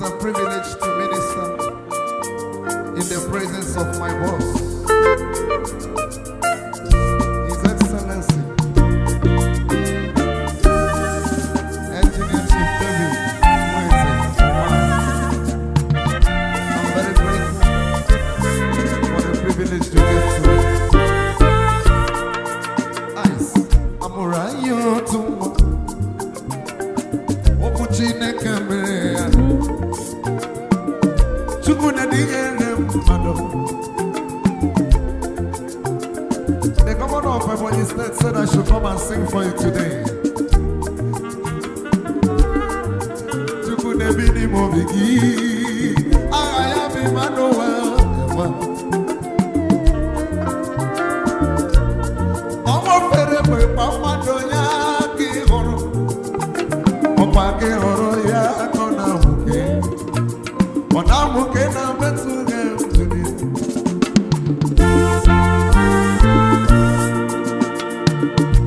a privilege to minister in the presence of my boss, His Excellency, Engineer Chief David. I'm very grateful for the privilege to get to it. Ice, Amuru, the governor of Ebonyi State said I should come and sing for you today. Chukudebini Mobigi, I am Emmanuel. Omo fere pe pamadoya ki horo, opa ke horo ya kona muke, ona muke na betuge tuni.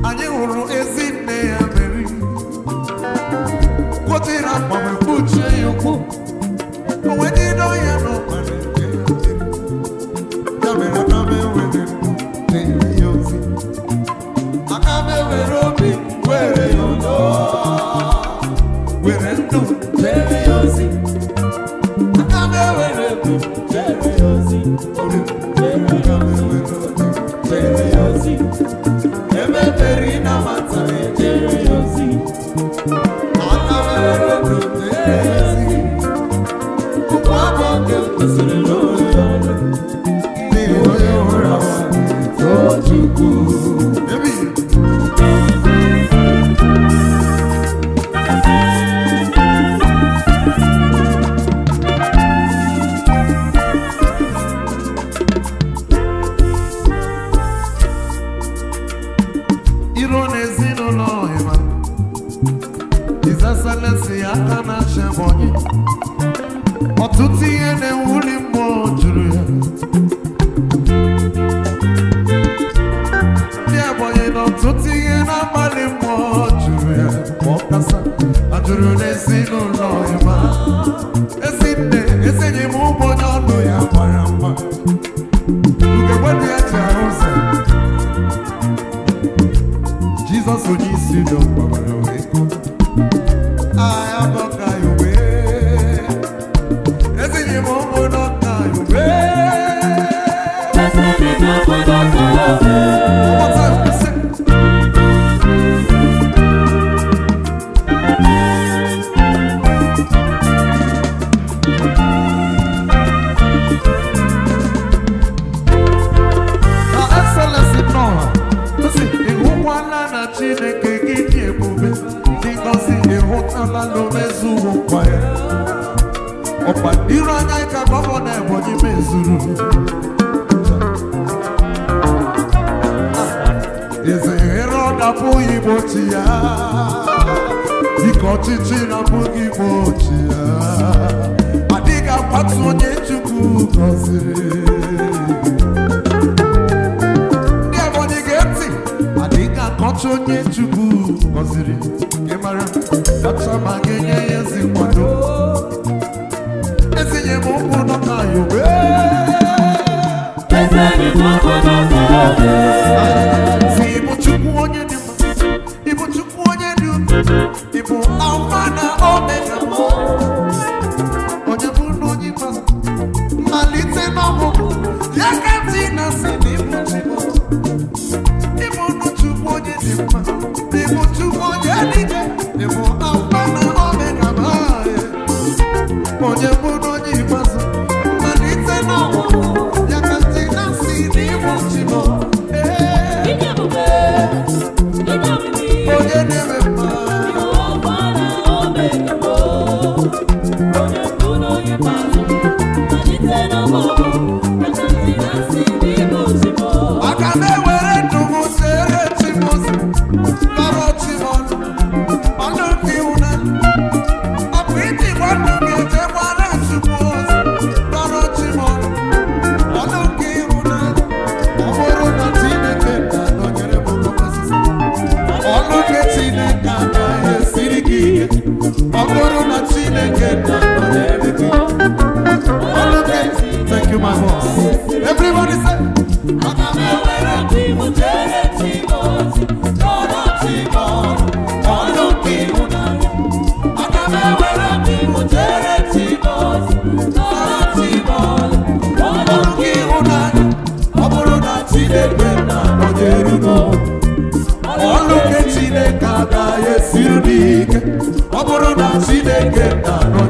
Anyi horo ezine ya meri, kotira mama buche yoku, oweni no ya no mane. Kamera kame wene ne yozi, akame werobi were yono, were no tere yozi, akame werobi tere yozi, akame werobi tere yozi, ebe perina mata tere yozi, akame werobi tere yozi, kukwabo ke kusuri lo yono, ni oye orawa to chuku, baby. His Excellency Akana Shebonyi ọtụtụ ihe na-ewuli mmụọ juru ya. Ndị Ebonyi na ọtụtụ ihe na-agbalị mmụọ juru ya. Ọkasa ajụrụ n'ezinụlọ ịma. Ezinne ezinye m ụgbọ onye ọnụ ya gbara mma. Ugegbe dị ya ji ahụ ụzọ. Jizọs onye isi dị ọgbara wee kwuo. I am not going away. As in your mom, not going away. That's what we do for the what's up, listen. Now, Excellency Nora, listen, in who one na Chineke give you a movie. Ala no mezuru kwaya opa diranya ka babo na Ebonyi mezuru eze hero na puyi bochia ikochichi na puyi bochia adiga patu onye chukwu goziri ndi Ebonyi geti adiga kochi onye chukwu goziri kemara Acha magenye yezi kwado Ezinye mungu noka yobe Ezinye mungu noka yobe Si ibu chukwu onye dima Ibu chukwu onye dima Ibu alfa na omega mo Onye bunu onye pasa Malite nomo Yakati na sini ibu chukwu Ibu no chukwu onye dima Ibu chukwu onye dima Chineke na-anọ